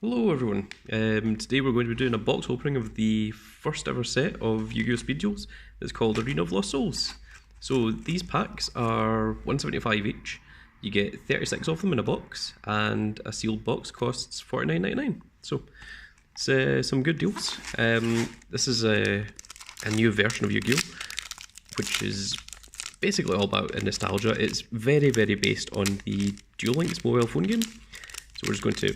Hello everyone, today we're going to be doing a box opening of the first ever set of Yu-Gi-Oh! Speed Duels. It's called Arena of Lost Souls. So these packs are $175 each. You get 36 of them in a box, and a sealed box costs $49.99. So it's some good deals. This is a new version of Yu-Gi-Oh! Which is basically all about nostalgia. It's very based on the Duel Links mobile phone game. So we're just going to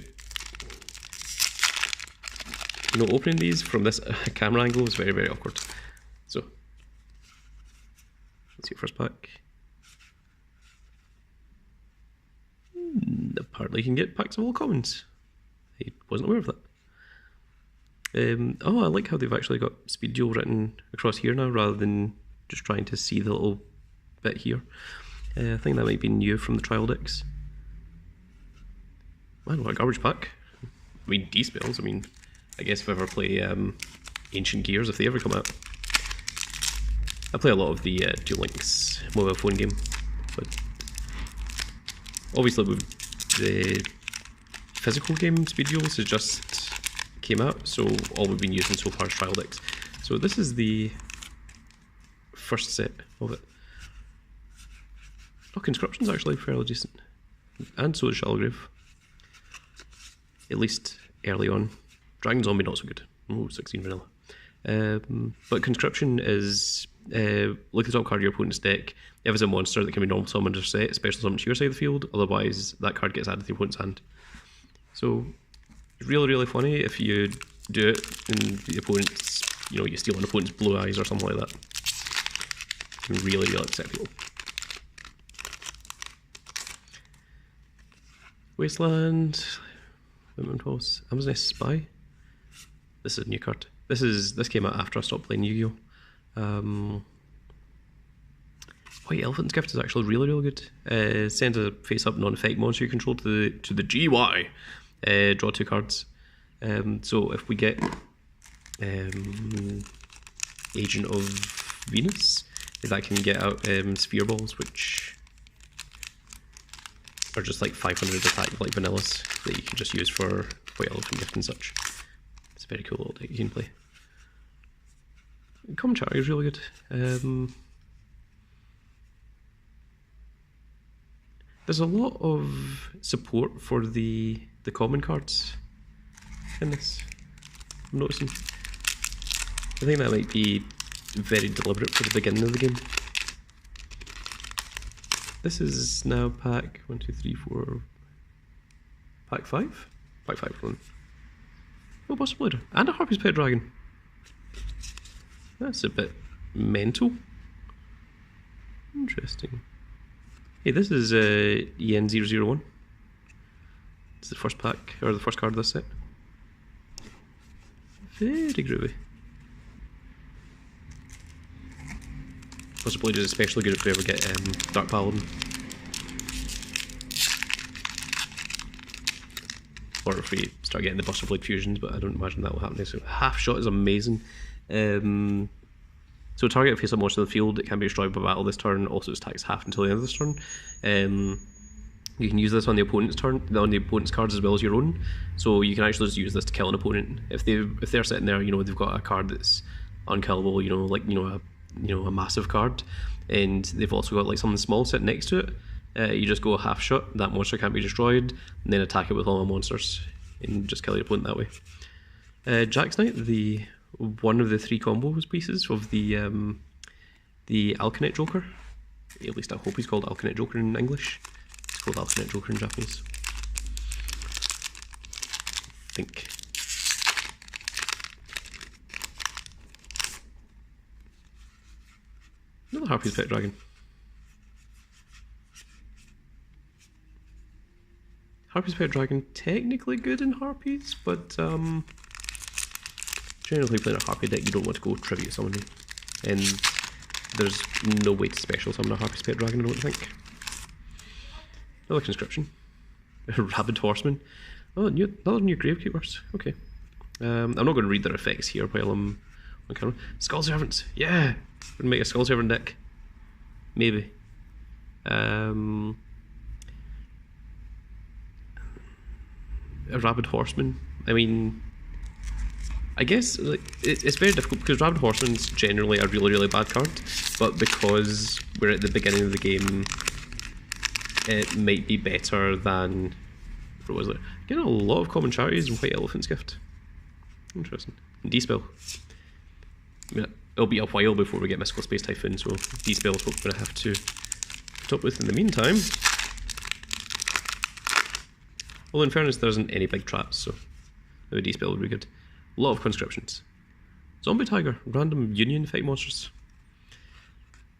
opening these from this camera angle is very awkward. So, let's see your first pack. Apparently you can get packs of all commons. I wasn't aware of that. Oh, I like how they've actually got Speed Duel written across here now, rather than just trying to see the little bit here. I think that might be new from the trial decks. Man, what a garbage pack. I mean, D-spells, I guess if I ever play Ancient Gears, if they ever come out. I play a lot of the Duel Links mobile phone game, but obviously with the physical game Speed Duels has just came out, so all we've been using so far is trial decks. So this is the first set of it. Oh, Conscription's actually fairly decent, and so is Shallowgrave. At least early on. Dragon Zombie not so good. Oh, 16 vanilla. But Conscription is look at the top card of your opponent's deck. If it's a monster that can be normal summoned or set, special summoned to your side of the field, otherwise that card gets added to the opponent's hand. So it's really funny if you do it and the opponent's, you steal an opponent's blue eyes or something like that. You can really upset people. Wasteland, Amazon Spy. This is a new card. This came out after I stopped playing Yu-Gi-Oh! White Elephant's Gift is actually really good. Send a face-up non-effect monster you control to the GY. Draw 2 cards. So if we get Agent of Venus, that can get out Sphere Balls, which are just like 500 attack like vanillas that you can just use for White Elephant Gift and such. It's a very cool little deck you can play. Common Charter is really good. There's a lot of support for the common cards in this, I'm noticing. I think that might be very deliberate for the beginning of the game. This is now pack 1, 2, 3, 4. Pack 5? Pack 5 one. Oh, possibly. And a Harpy's Pet Dragon. That's a bit mental. Interesting. Hey, this is EN001. It's the first pack, or the first card of this set. Very groovy. Possibly is especially good if we ever get Dark Paladin. Or if we start getting the Buster Blade fusions, but I don't imagine that will happen. So Half Shot is amazing. So target a face-up monster in the field, it can be destroyed by battle this turn, also its attack is halved until the end of this turn. You can use this on the opponent's turn, on the opponent's cards as well as your own. So you can actually just use this to kill an opponent. If they're sitting there, they've got a card that's unkillable, a massive card, and they've also got like something small sitting next to it. You just go Half Shot, that monster can't be destroyed, and then attack it with all the monsters and just kill your opponent that way. Jack's Knight, one of the 3 combos pieces of the Alkanet Joker. At least I hope he's called Alkanet Joker in English. It's called Alkanet Joker in Japanese, I think. Another Harpy's Pet Dragon. Harpy's Pet Dragon, technically good in Harpies, but generally playing a Harpy deck you don't want to go tribute summoning. And there's no way to special summon a Harpy's Pet Dragon, I don't think. Another Conscription. Rabid Horseman. Oh, another new Gravekeepers. Okay. I'm not going to read their effects here while I'm on camera. Skull Servants! Yeah! We're going to make a Skull Servant deck. Maybe. A Rabid Horseman. I mean, I guess like it's very difficult because Rabid Horseman's generally a really, really bad card, but because we're at the beginning of the game, it might be better than. What was it? Getting a lot of common charities and White Elephant's Gift. Interesting. And D-Spell. I mean, it'll be a while before we get Mystical Space Typhoon, so D-Spell is what we're going to have to put up with in the meantime. Well, in fairness, there isn't any big traps, so maybe D-Spell would be good. A lot of conscriptions. Zombie Tiger, random union fight monsters.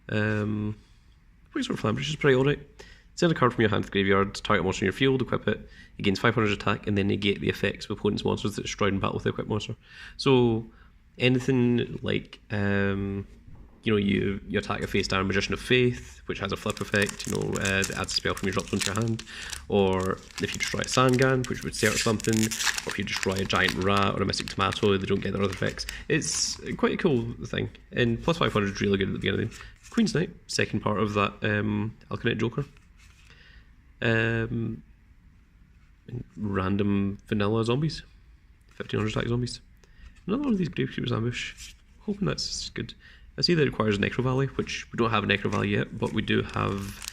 Poison Flambrish is pretty alright. Send a card from your hand to the graveyard, target a monster in your field, equip it, it gains 500 attack, and then negate the effects of opponent's monsters that destroyed in battle with the equipped monster. So, anything like, you know, you attack a face down Magician of Faith, which has a flip effect, you know, that adds a spell from your drop zone to your hand, or if you destroy a Sangan, which would search something, or if you destroy a giant rat or a Mystic Tomato, they don't get their other effects. It's quite a cool thing, and plus 500 is really good at the beginning. Queen's Knight, second part of that Alkanet Joker. Random vanilla zombies, 1500 attack zombies. Another one of these Gravekeeper's Ambush. Hoping that's good. I see that it requires Necro Valley, which we don't have a Necro Valley yet, but we do have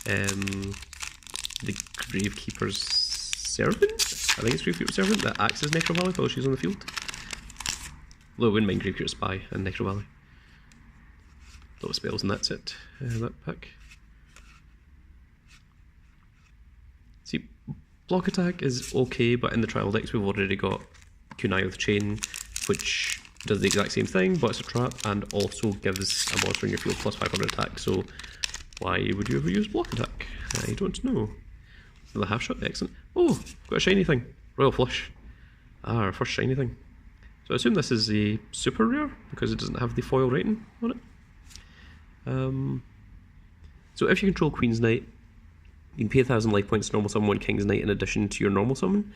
the Gravekeeper's Servant. I think it's Gravekeeper's Servant that acts as Necro Valley while she's on the field. Although I wouldn't mind Gravekeeper's Spy and Necro Valley. A lot of spells and that's it. That pack. See, block attack is okay, but in the trial decks we've already got Kunai of the Chain, which does the exact same thing, but it's a trap and also gives a monster in your field plus 500 attack, so why would you ever use block attack? I don't know. Another half shot, excellent. Oh, got a shiny thing. Royal Flush. Ah, our first shiny thing. So I assume this is a super rare, because it doesn't have the foil rating on it. So if you control Queen's Knight, you can pay 1000 life points to normal summon one King's Knight in addition to your normal summon.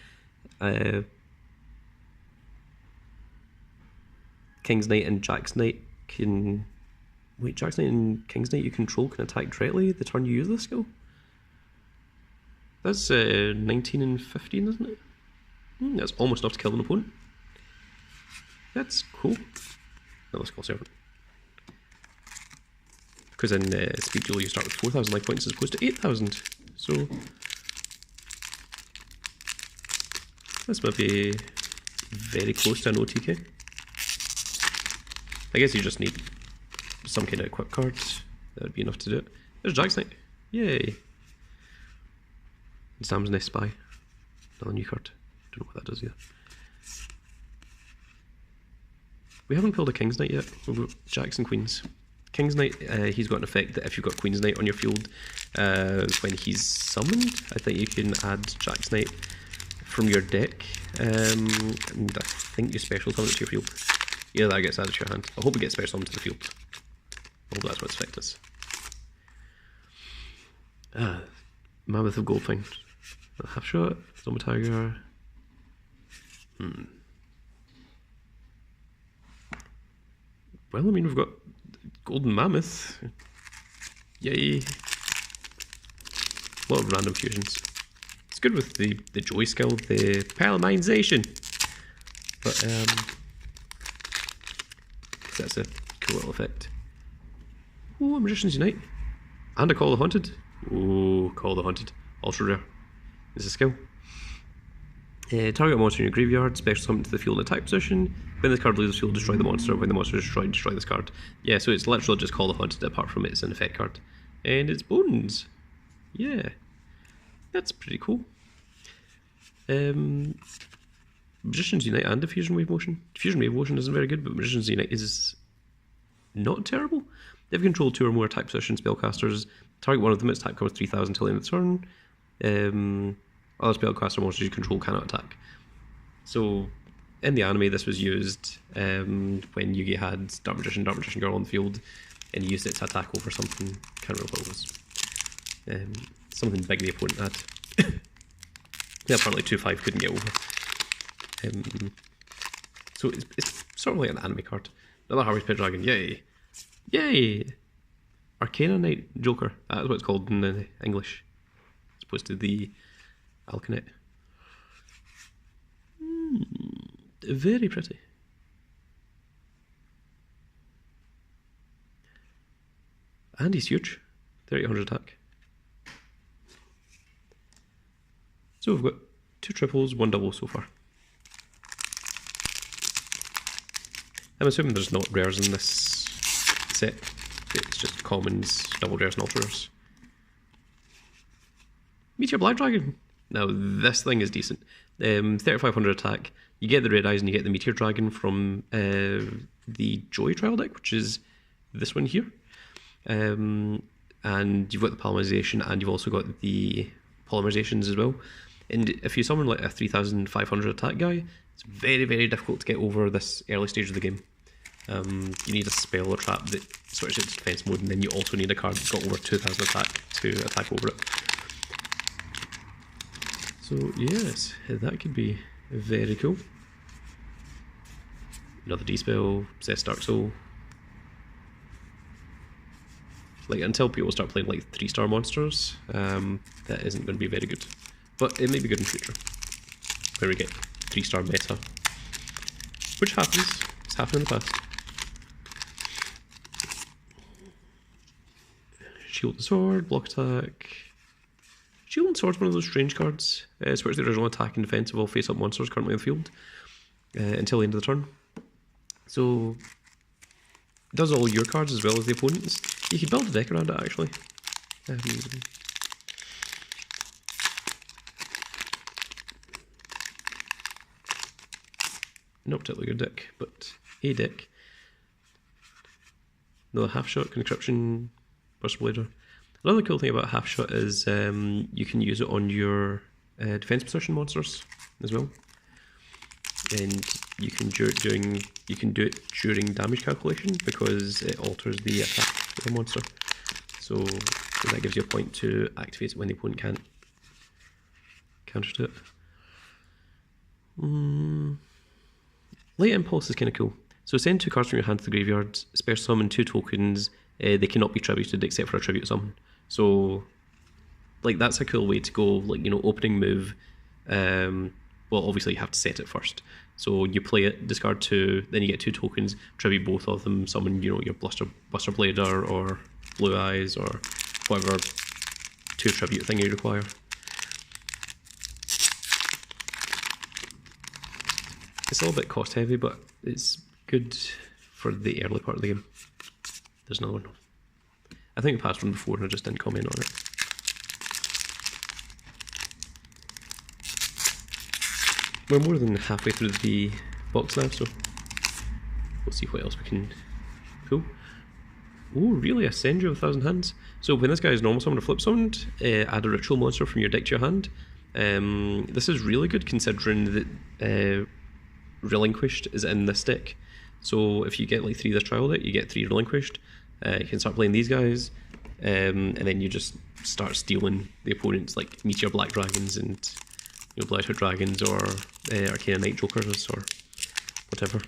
King's Knight and Jack's Knight can... Wait, Jack's Knight and King's Knight you control can attack directly the turn you use this skill? That's 19 and 15, isn't it? That's almost enough to kill an opponent. That's cool. Another Skull Servant. Because in Speed Duel you start with 4000 life points as opposed to 8000. So this might be very close to an OTK. I guess you just need some kind of equip cards. That would be enough to do it. There's Jack's Knight. Yay! Sam's Nest Spy. Another new card. Don't know what that does yet. We haven't pulled a King's Knight yet. We've got Jacks and Queens. King's Knight, he's got an effect that if you've got Queen's Knight on your field, when he's summoned, I think you can add Jack's Knight from your deck, and I think you special summon it to your field. Yeah, that gets added to your hand. I hope it gets special summoned to the field. Although that's what its effect is. Mammoth of Goldfine. Half shot, Zombie Tiger. Well, I mean, we've got Golden Mammoth. Yay. A lot of random fusions. It's good with the Joy skill, the Palaminization. But, that's a cool little effect. Oh, Magicians Unite. And a Call the Haunted. Oh, Call the Haunted. Ultra rare. Is a skill. Target a monster in your graveyard, special summon to the field in attack position. When this card leaves the field, destroy the monster. When the monster is destroyed, destroy this card. Yeah, so it's literally just Call the Haunted apart from it's an effect card. And it's Bones. Yeah. That's pretty cool. Magicians Unite and Diffusion Wave Motion. Diffusion Wave Motion isn't very good, but Magicians Unite is not terrible. If you control 2 or more attack position spellcasters, target one of them, its attack comes 3000 until the end of the turn. Other spellcaster monsters you control cannot attack. So, in the anime, this was used when Yugi had Dark Magician Girl on the field, and he used it to attack over something. Can't remember what it was. Something big the opponent had. Yeah, apparently 2-5 couldn't get over. So it's sort of like an anime card. Another Harvey's Pit Dragon. Yay! Yay! Arcana Knight Joker. That's what it's called in English, as opposed to the Alkanet. Very pretty. And he's huge. 3800 attack. So we've got 2 triples, 1 double so far. I'm assuming there's not rares in this set. It's just commons, double rares and ultra rares. Meteor Black Dragon. Now this thing is decent. 3500 attack. You get the red eyes and you get the Meteor Dragon from the Joy trial deck, which is this one here. And you've got the polymerization and you've also got the polymerizations as well. And if you summon like a 3500 attack guy, it's very, very difficult to get over this early stage of the game. You need a spell or trap that switches it to defense mode, and then you also need a card that's got over 2000 attack to attack over it. So yes, that could be very cool. Another D-spell, Possess Dark Soul. Like, until people start playing like 3-star monsters, that isn't going to be very good. But it may be good in the future, where we get 3-star meta. Which happens, it's happened in the past. Shield and Sword, block attack. Shield and Sword's one of those strange cards. Switch the original attack and defense of all face-up monsters currently in the field until the end of the turn. So, it does all your cards as well as the opponent's. You can build a deck around it actually. Not particularly good deck, but a deck. Another half shot, Conscription, Burst Blader. Another cool thing about half shot is you can use it on your defense position monsters as well, and you can do it during damage calculation because it alters the attack of the monster. So that gives you a point to activate it when the opponent can't counter to it. Light Impulse is kind of cool. So send 2 cards from your hand to the graveyard, special summon 2 tokens, they cannot be tributed except for a tribute summon. So, like, that's a cool way to go, like, you know, opening move. Well, obviously you have to set it first. So you play it, discard 2, then you get 2 tokens, tribute both of them, summon, you know, your Buster Blader or Blue Eyes or whatever 2 tribute thing you require. It's a little bit cost heavy, but it's good for the early part of the game. There's another one. I think I passed one before and I just didn't comment on it. We're more than halfway through the box now, so we'll see what else we can pull. Oh, really? A Sendra with 1,000 hands? So when this guy is normal summoned or flip summoned, add a ritual monster from your deck to your hand. This is really good considering that Relinquished is in this deck. So if you get like 3 this trial deck, you get 3 Relinquished. You can start playing these guys, and then you just start stealing the opponent's like Meteor Black Dragons and, you know, Bloodhound Dragons or Arcana Night Jokers or whatever.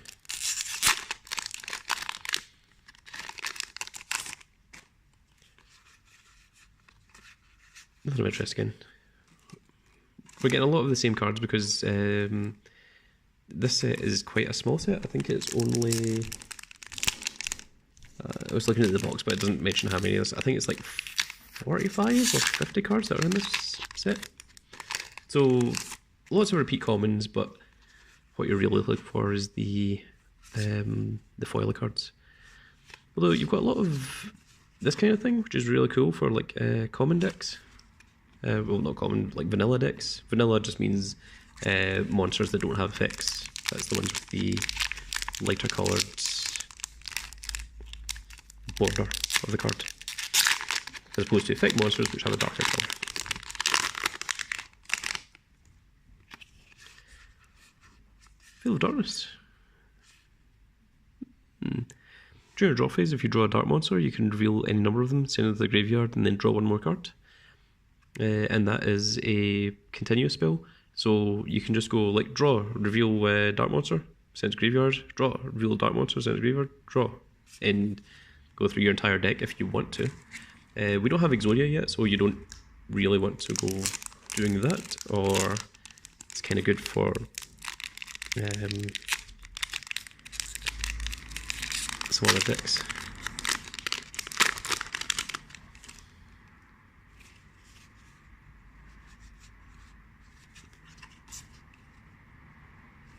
Nothing of interest again. We're getting a lot of the same cards because this set is quite a small set. I think it's only... I was looking at the box, but it doesn't mention how many it is. I think it's like 45 or 50 cards that are in this set. So lots of repeat commons, but what you're really looking for is the foil cards. Although you've got a lot of this kind of thing, which is really cool for like common decks. Well, not common, like vanilla decks. Vanilla just means monsters that don't have effects. That's the ones with the lighter coloured border of the card, as opposed to effect monsters which have a darker colour. Veil of Darkness. During your draw phase, if you draw a dark monster, you can reveal any number of them, send it to the graveyard, and then draw 1 more card. And that is a continuous spell, so you can just go like draw, reveal dark monster, send to graveyard, draw, reveal dark monster, send to graveyard, draw, and go through your entire deck if you want to. We don't have Exodia yet, so you don't really want to go doing that, or it's kind of good for some other decks.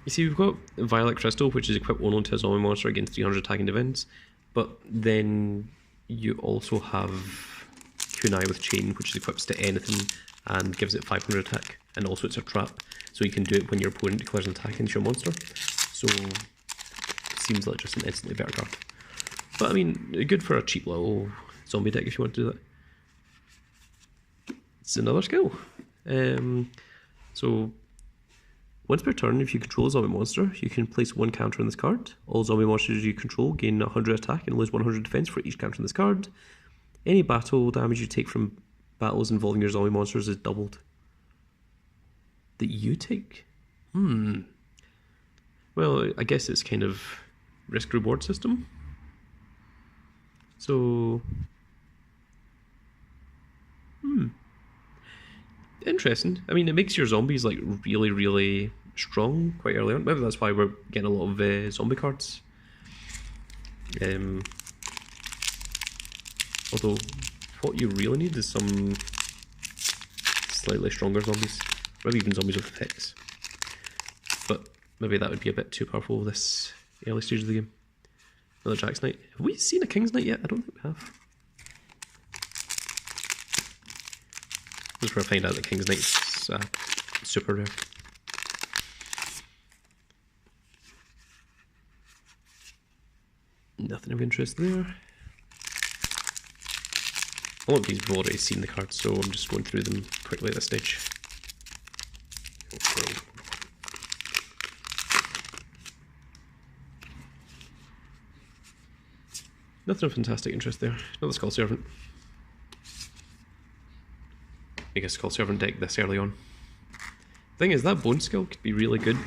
You see, we've got Violet Crystal, which is equipped only to a zombie monster against 300 attack and defense, but then you also have Kunai with Chain, which is equipped to anything and gives it 500 attack, and also it's a trap, so you can do it when your opponent declares an attack into your monster. So it seems like just an instantly better card. But I mean, good for a cheap little zombie deck if you want to do that. It's another skill. So once per turn, if you control a zombie monster, you can place one counter on this card. All zombie monsters you control gain 100 attack and lose 100 defense for each counter on this card. Any battle damage you take from battles involving your zombie monsters is doubled. That you take? Well, I guess it's kind of risk-reward system. So... interesting. I mean, it makes your zombies like really, really strong quite early on. Maybe that's why we're getting a lot of zombie cards. Although, what you really need is some slightly stronger zombies. Maybe even zombies with effects. But maybe that would be a bit too powerful this early stage of the game. Another Jack's Knight. Have we seen a King's Knight yet? I don't think we have. Just where I find out that King's Knight's super rare. Nothing of interest there. A lot of these we've already seen the cards, so I'm just going through them quickly at this stage. Nothing of fantastic interest there. Another Skull Servant. Make a Skull Servant deck this early on. Thing is, that Bone Skill could be really good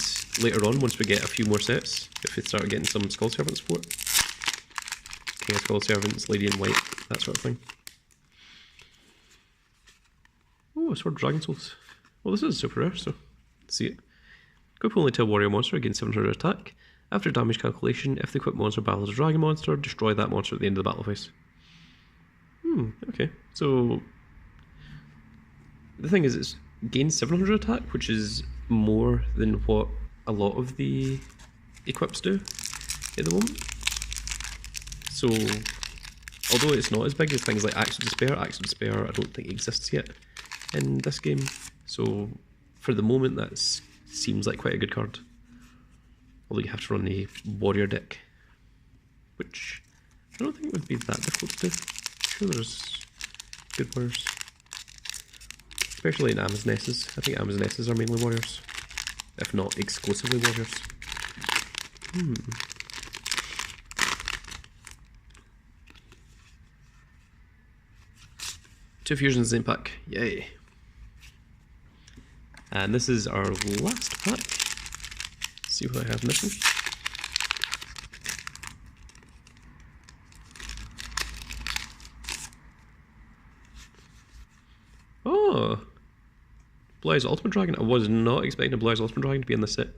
later on once we get a few more sets, if we start getting some Skull Servant support. King of Skull Servants, Lady in White, that sort of thing. Oh, Sword Dragon Souls. Well, this is super rare, so let's see it. Equip only to a warrior monster against 700 attack. After damage calculation, if the equipped monster battles a dragon monster, destroy that monster at the end of the battle phase. Okay. So the thing is, it's gains 700 attack, which is more than what a lot of the equips do at the moment. So, although it's not as big as things like Axe of Despair I don't think exists yet in this game. So, for the moment, that seems like quite a good card. Although you have to run the warrior deck, which I don't think would be that difficult to do. I'm sure there's good warriors. Especially in Amazonesses. I think Amazonesses are mainly warriors, if not exclusively warriors. Two fusions in pack, yay! And this is our last pack. Let's see what I have missing. Oh! Blue Eyes Ultimate Dragon. I was not expecting a Blue Eyes Ultimate Dragon to be in this set.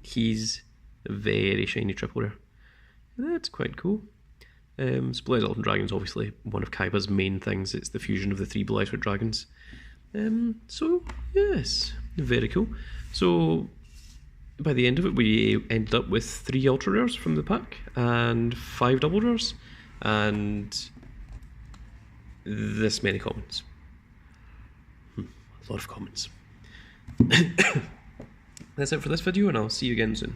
He's a very shiny triple rare. That's quite cool. So Blue Eyes Ultimate Dragon is obviously one of Kaiba's main things. It's the fusion of the three Blue Eyes Red Dragons. So, yes, very cool. So, by the end of it, we ended up with 3 ultra rares from the pack, and 5 double rares, and this many commons. A lot of commons. That's it for this video, and I'll see you again soon.